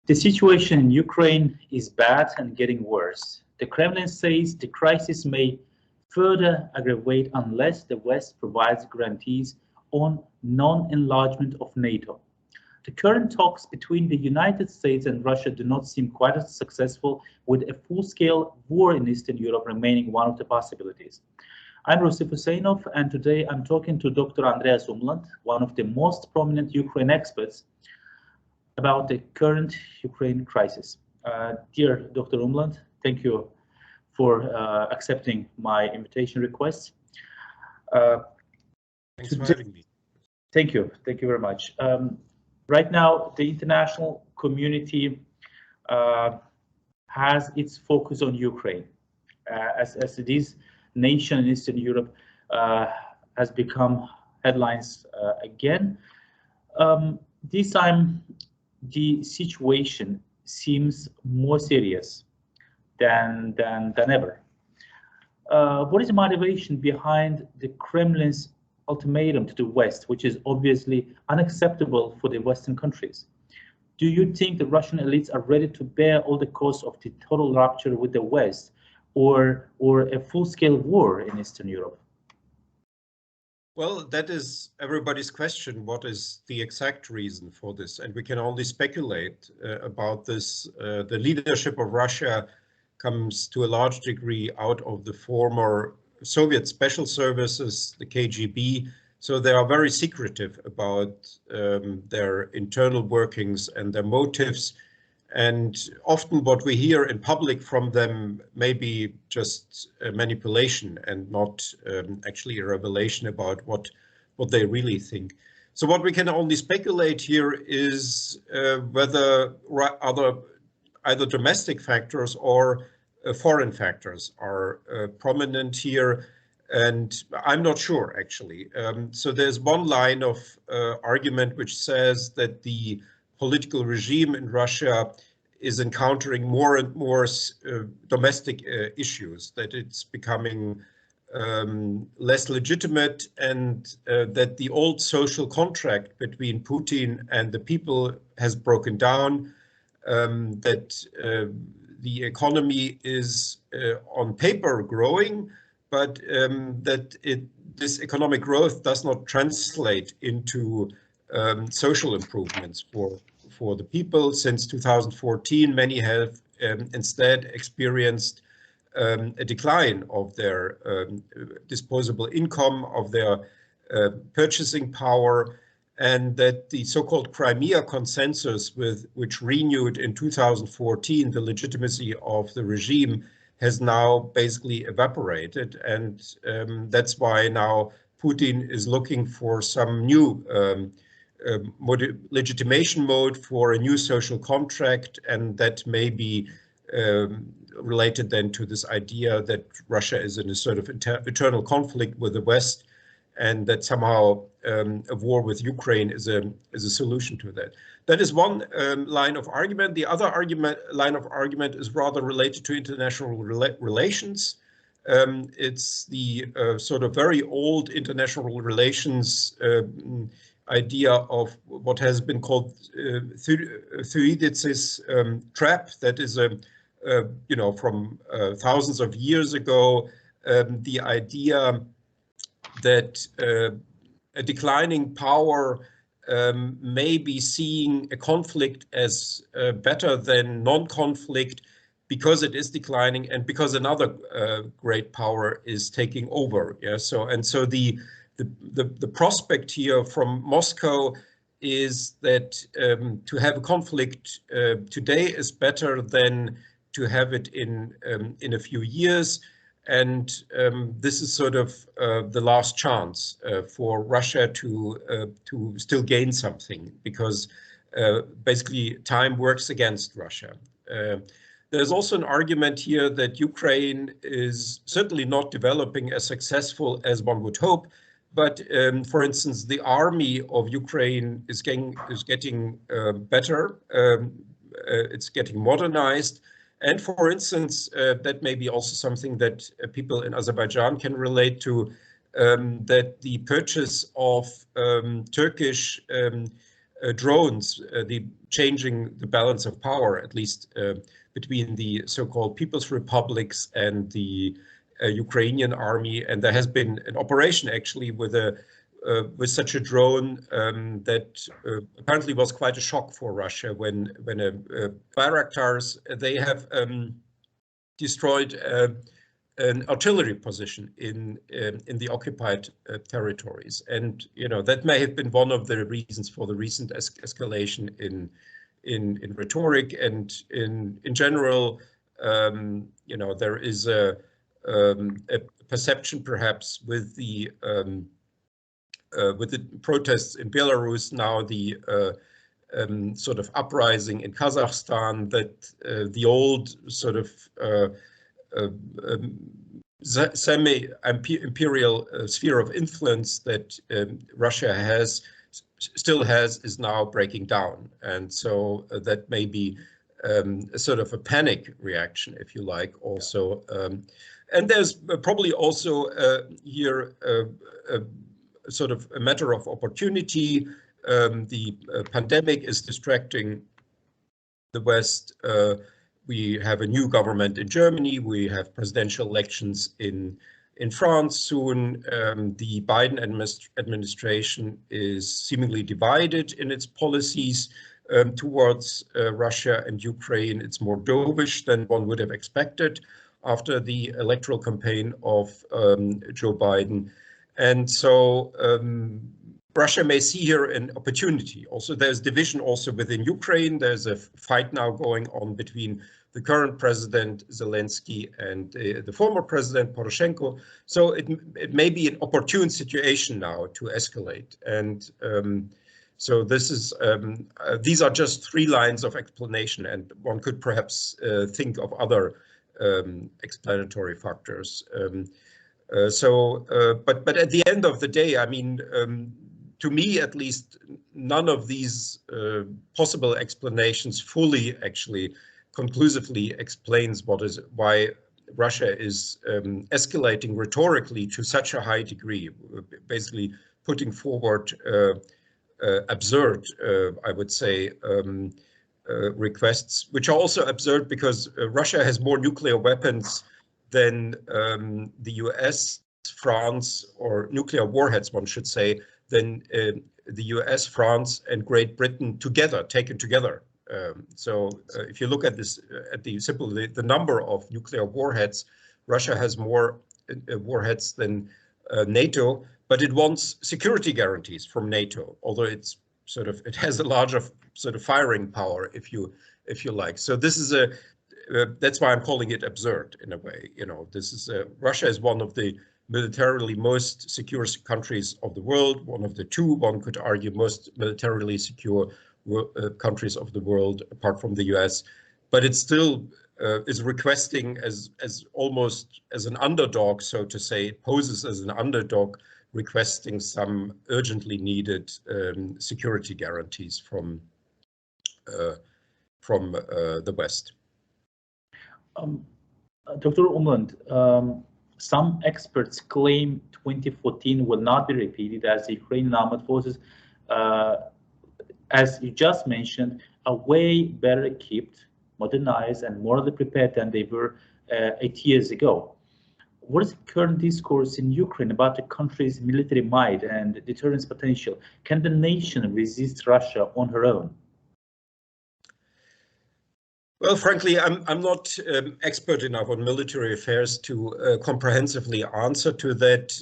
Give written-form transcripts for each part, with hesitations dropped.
The situation in Ukraine is bad and getting worse. The Kremlin says the crisis may further aggravate unless the West provides guarantees on non-enlargement of NATO. The current talks between the United States and Russia do not seem quite as successful, with a full-scale war in Eastern Europe remaining one of the possibilities. I'm Rusif Husseinov, and today I'm talking to Dr. Andreas Umland, one of the most prominent Ukraine experts, about the current Ukraine crisis. Dear Dr. Umland, thank you for accepting my invitation request. Thanks for having me. Thank you very much. Right now, the international community has its focus on Ukraine, as this nation in Eastern Europe has become headlines again. This time, the situation seems more serious than ever. What is the motivation behind the Kremlin's ultimatum to the West, which is obviously unacceptable for the Western countries? Do you think the Russian elites are ready to bear all the costs of the total rupture with the West, or a full-scale war in Eastern Europe? Well, that is everybody's question. What is the exact reason for this? And we can only speculate about this. The leadership of Russia comes to a large degree out of the former Soviet special services, the KGB. So they are very secretive about their internal workings and their motives. And often what we hear in public from them may be just a manipulation and not actually a revelation about what they really think. So what we can only speculate here is whether either domestic factors or foreign factors are prominent here. And I'm not sure, actually. So there's one line of argument which says that the political regime in Russia is encountering more and more domestic issues, that it's becoming less legitimate, and that the old social contract between Putin and the people has broken down, that the economy is on paper growing, but that this economic growth does not translate into social improvements for the people. Since 2014, many have instead experienced a decline of their disposable income, of their purchasing power, and that the so-called Crimea consensus, which renewed in 2014 the legitimacy of the regime, has now basically evaporated. And that's why now Putin is looking for some new legitimation mode for a new social contract, and that may be related then to this idea that Russia is in a sort of eternal conflict with the West, and that somehow a war with Ukraine is a solution to that. That is one line of argument. The other line of argument is rather related to international relations. It's the sort of very old international relations idea of what has been called Thucydides' trap. That is from thousands of years ago, the idea that a declining power may be seeing a conflict as better than non-conflict because it is declining and because another great power is taking over. Yeah. So the prospect here from Moscow is that to have a conflict today is better than to have it in a few years. And this is sort of the last chance for Russia to still gain something, because basically time works against Russia. There's also an argument here that Ukraine is certainly not developing as successful as one would hope. But for instance, the army of Ukraine is getting better. It's getting modernized. And for instance, that may be also something that people in Azerbaijan can relate to, that the purchase of Turkish drones, the changing the balance of power, at least between the so-called People's Republics and the Ukrainian army. And there has been an operation actually with such a drone that apparently was quite a shock for Russia when Bayraktars, they have destroyed an artillery position in the occupied territories, and that may have been one of the reasons for the recent escalation in rhetoric and in general. There is a perception perhaps with the protests in Belarus now, the sort of uprising in Kazakhstan, that the old sort of semi-imperial sphere of influence that Russia still has is now breaking down. And so that may be a sort of a panic reaction, if you like, also. And there's probably also here sort of a matter of opportunity. The pandemic is distracting the West. We have a new government in Germany. We have presidential elections in France soon. The Biden administration is seemingly divided in its policies towards Russia and Ukraine. It's more dovish than one would have expected after the electoral campaign of Joe Biden. And so Russia may see here an opportunity. Also, there's division also within Ukraine. There's a fight now going on between the current president Zelensky and the former president Poroshenko. So it may be an opportune situation now to escalate. And so this is these are just 3 lines of explanation, and one could perhaps think of other explanatory factors. But at the end of the day, I mean, to me, at least, none of these possible explanations fully, actually, conclusively explains why Russia is escalating rhetorically to such a high degree, basically putting forward absurd, I would say, requests, which are also absurd because Russia has more nuclear weapons than the US, France, or nuclear warheads, one should say, than the US, France, and Great Britain together, taken together. So if you look at this, at the number of nuclear warheads, Russia has more warheads than NATO, but it wants security guarantees from NATO, although it has a larger sort of firing power, if you like. So this is that's why I'm calling it absurd in a way. This is Russia is one of the militarily most secure countries of the world, one of the 2, one could argue, most militarily secure countries of the world, apart from the US. But it still is requesting as almost as an underdog, so to say. It poses as an underdog, requesting some urgently needed security guarantees from the West. Dr. Umland, some experts claim 2014 will not be repeated, as the Ukrainian armed forces, as you just mentioned, are way better equipped, modernized, and morally prepared than they were 8 years ago. What is the current discourse in Ukraine about the country's military might and deterrence potential? Can the nation resist Russia on her own? Well, frankly, I'm not expert enough on military affairs to comprehensively answer to that.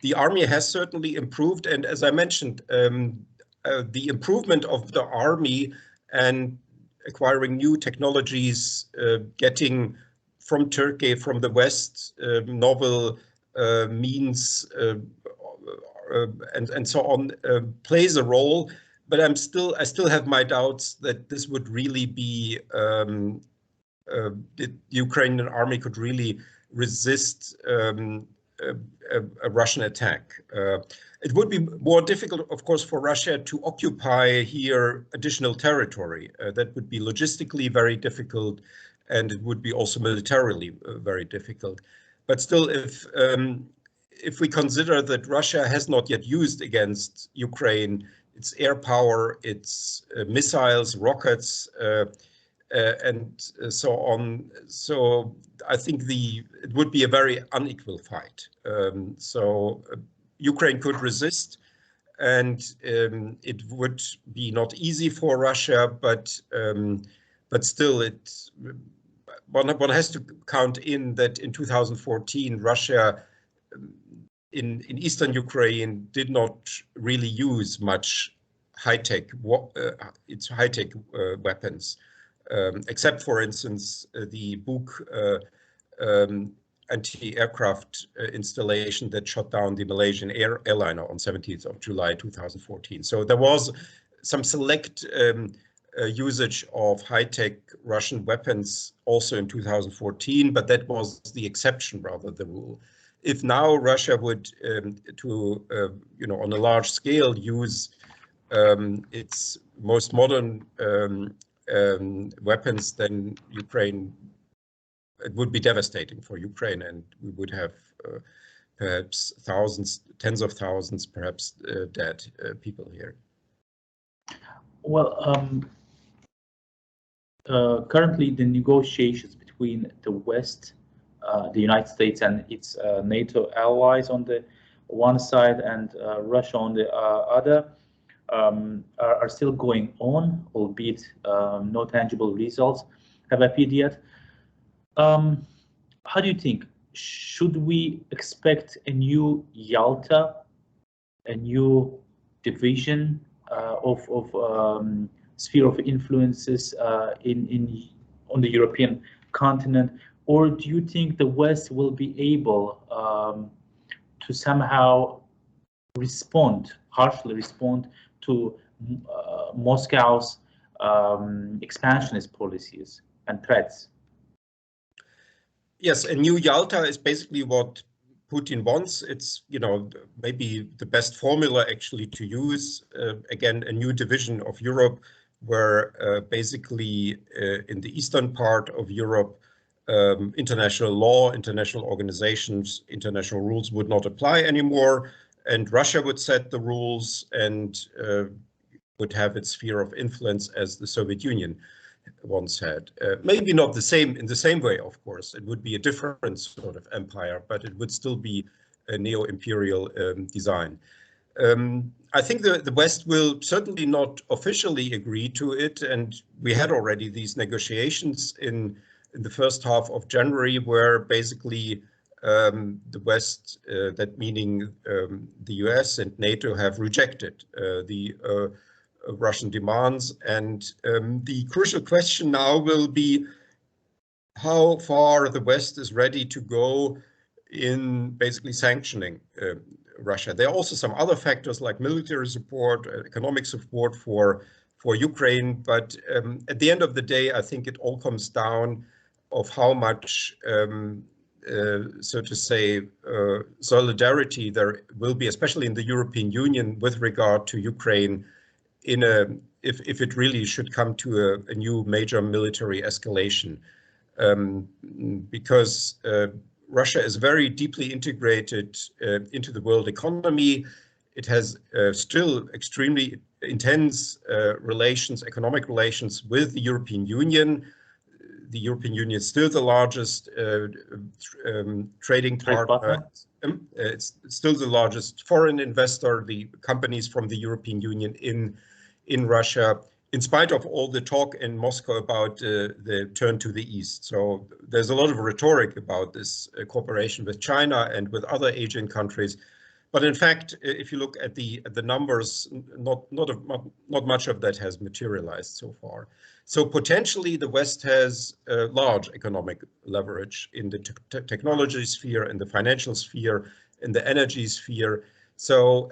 The army has certainly improved, and as I mentioned, the improvement of the army and acquiring new technologies, getting from Turkey, from the West, novel means and so on, plays a role. But I still have my doubts that this would really be the Ukrainian army could really resist a Russian attack. It would be more difficult, of course, for Russia to occupy here additional territory. That would be logistically very difficult, and it would be also militarily very difficult. But still, if we consider that Russia has not yet used against Ukraine its air power, its missiles, rockets, and so on. So I think it would be a very unequal fight. Ukraine could resist, and it would be not easy for Russia, but still, one has to count in that in 2014, Russia in eastern Ukraine did not really use much high-tech weapons, except, for instance, the Buk anti-aircraft installation that shot down the Malaysian airliner on 17th of July 2014. So there was some select usage of high-tech Russian weapons also in 2014, but that was the exception rather than the rule. If now Russia would, on a large scale, use its most modern weapons, then it would be devastating for Ukraine, and we would have perhaps thousands, tens of thousands, perhaps dead people here. Well, currently the negotiations between the West, the United States and its NATO allies on the one side and Russia on the other are still going on, albeit no tangible results have appeared yet. How do you think? Should we expect a new Yalta, a new division of sphere of influences on the European continent, or do you think the West will be able to somehow harshly respond to Moscow's expansionist policies and threats? Yes, a new Yalta is basically what Putin wants. It's, maybe the best formula actually to use. Again, a new division of Europe where basically in the eastern part of Europe, international law, international organizations, international rules would not apply anymore, and Russia would set the rules and would have its sphere of influence as the Soviet Union once had. Maybe not in the same way, of course. It would be a different sort of empire, but it would still be a neo-imperial design. I think the West will certainly not officially agree to it, and we had already these negotiations in the first half of January, where basically the West, that meaning the US and NATO, have rejected the Russian demands. And the crucial question now will be how far the West is ready to go in basically sanctioning Russia. There are also some other factors like military support, economic support for Ukraine, but at the end of the day, I think it all comes down of how much, so to say, solidarity there will be, especially in the European Union, with regard to Ukraine, if it really should come to a new major military escalation, because Russia is very deeply integrated into the world economy. It has still extremely intense economic relations with the European Union. The European Union is still the largest trading partner. It's still the largest foreign investor. The companies from the European Union in Russia, in spite of all the talk in Moscow about the turn to the east. So there's a lot of rhetoric about this cooperation with China and with other Asian countries. But in fact, if you look at the numbers, not much of that has materialized so far. So potentially the West has large economic leverage in the technology sphere, in the financial sphere, in the energy sphere. So,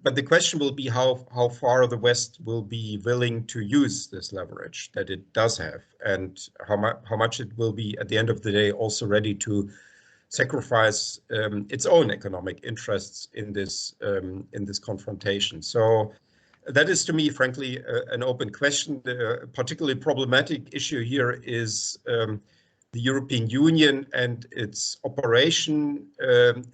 but the question will be how far the West will be willing to use this leverage that it does have, and how much it will be at the end of the day also ready to sacrifice its own economic interests in this confrontation. So that is, to me, frankly, an open question. The particularly problematic issue here is the European Union and its operation,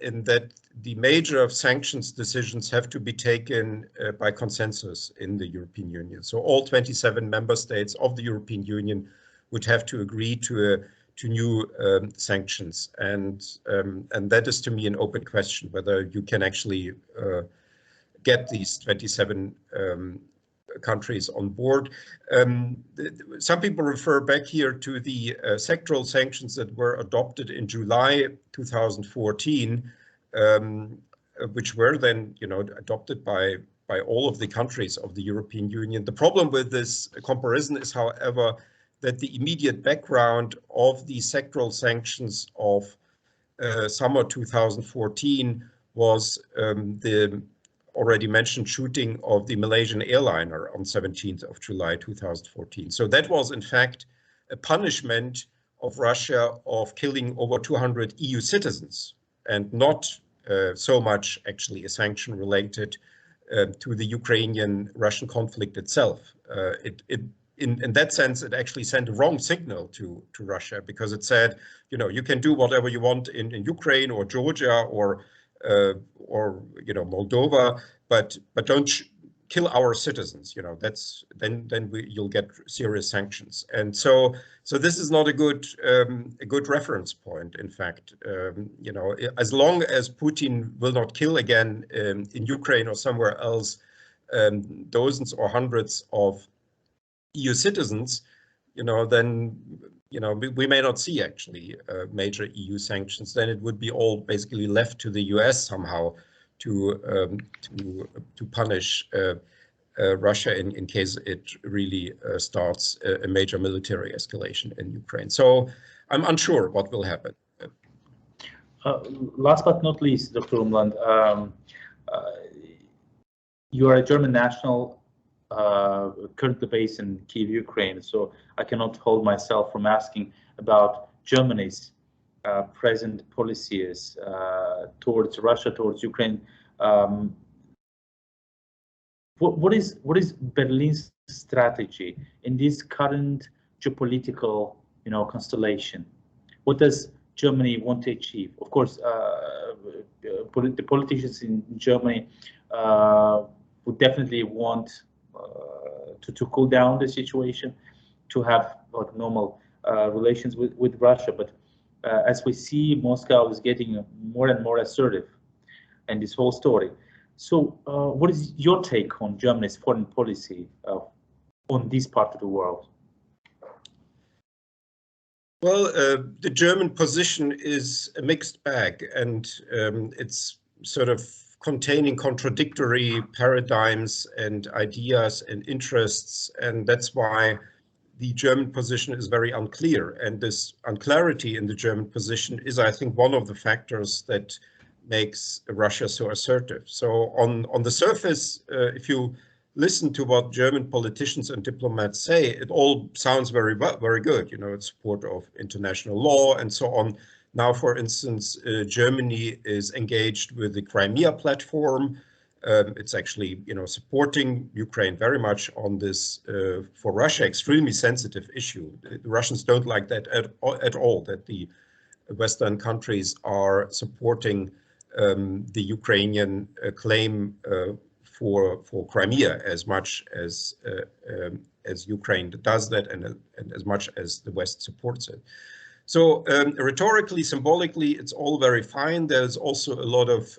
in that the major sanctions decisions have to be taken by consensus in the European Union. So all 27 member states of the European Union would have to agree to new sanctions, and that is to me an open question whether you can actually get these 27 countries on board. Some people refer back here to the sectoral sanctions that were adopted in July 2014, which were then, adopted by all of the countries of the European Union. The problem with this comparison is, however, that the immediate background of the sectoral sanctions of summer 2014 was the already mentioned shooting of the Malaysian airliner on 17th of July 2014. So that was in fact a punishment of Russia of killing over 200 EU citizens, and not so much actually a sanction related to the Ukrainian-Russian conflict itself. In that sense, it actually sent a wrong signal to Russia, because it said, you can do whatever you want in Ukraine or Georgia or Moldova, but don't kill our citizens. You'll get serious sanctions. And so this is not a good reference point. In fact, as long as Putin will not kill again in Ukraine or somewhere else dozens or hundreds of EU citizens, then we may not see actually major EU sanctions. Then it would be all basically left to the US somehow to punish Russia in case it really starts a major military escalation in Ukraine. So I'm unsure what will happen. Last but not least, Dr. Umland, you are a German national, currently based in Kiev, Ukraine, so I cannot hold myself from asking about Germany's present policies towards Russia, towards Ukraine. What is Berlin's strategy in this current geopolitical, constellation? What does Germany want to achieve? Of course, the politicians in Germany would definitely want to cool down the situation, to have normal relations with Russia. But as we see, Moscow is getting more and more assertive in this whole story. So what is your take on Germany's foreign policy on this part of the world? Well, the German position is a mixed bag, and it's sort of containing contradictory paradigms and ideas and interests, and that's why the German position is very unclear. And this unclarity in the German position is, I think, one of the factors that makes Russia so assertive. So on the surface, if you listen to what German politicians and diplomats say, it all sounds very good. It's support of international law and so on. Now, for instance, Germany is engaged with the Crimea platform. It's actually, supporting Ukraine very much on this, for Russia, extremely sensitive issue. The Russians don't like that at all, that the Western countries are supporting the Ukrainian claim for Crimea as much as Ukraine does that, and as much as the West supports it. So rhetorically, symbolically, it's all very fine. There's also a lot of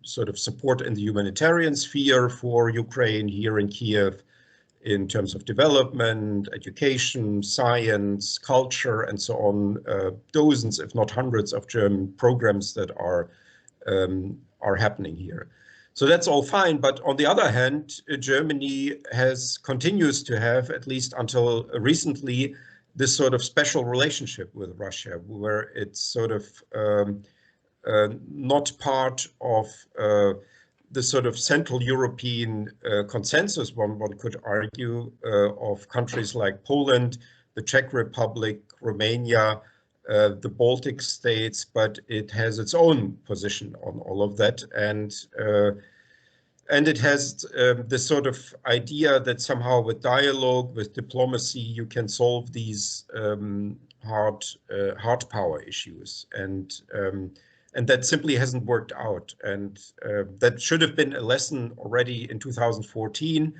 sort of support in the humanitarian sphere for Ukraine here in Kiev, in terms of development, education, science, culture, and so on. Dozens, if not hundreds, of German programs that are happening here. So that's all fine. But on the other hand, Germany continues to have, at least until recently, this sort of special relationship with Russia, where it's sort of not part of the sort of Central European consensus, one could argue, of countries like Poland, the Czech Republic, Romania, the Baltic states, but it has its own position on all of that. And it has this sort of idea that somehow with dialogue, with diplomacy, you can solve these hard power issues, and that simply hasn't worked out. And that should have been a lesson already in 2014,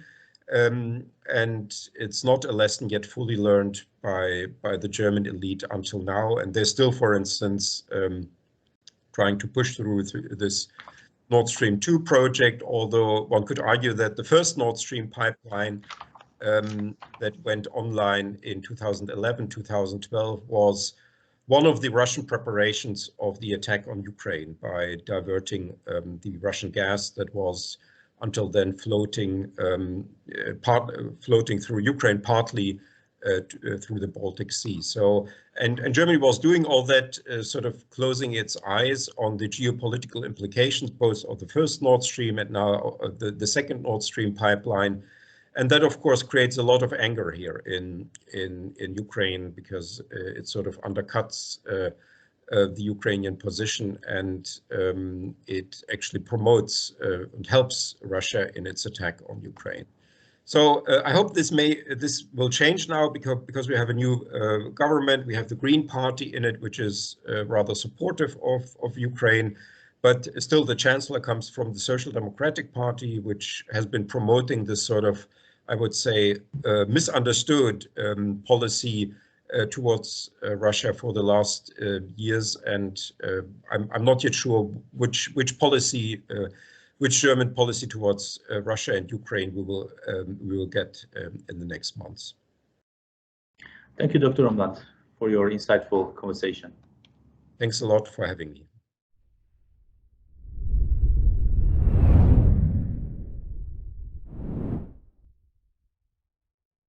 and it's not a lesson yet fully learned by the German elite until now. And they're still, for instance, trying to push through this Nord Stream 2 project, although one could argue that the first Nord Stream pipeline that went online in 2011, 2012 was one of the Russian preparations of the attack on Ukraine by diverting the Russian gas that was until then floating through Ukraine, partly through the Baltic Sea. So, and Germany was doing all that, sort of closing its eyes on the geopolitical implications, both of the first Nord Stream and now the second Nord Stream pipeline. And that, of course, creates a lot of anger here in Ukraine, because it sort of undercuts the Ukrainian position, and it actually promotes and helps Russia in its attack on Ukraine. So I hope this will change now, because we have a new government. We have the Green Party in it, which is rather supportive of Ukraine. But still, the chancellor comes from the Social Democratic Party, which has been promoting this sort of, I would say, misunderstood policy towards Russia for the last years. And I'm not yet sure which German policy towards Russia and Ukraine we will get in the next months. Thank you, Dr. Umland, for your insightful conversation. Thanks a lot for having me.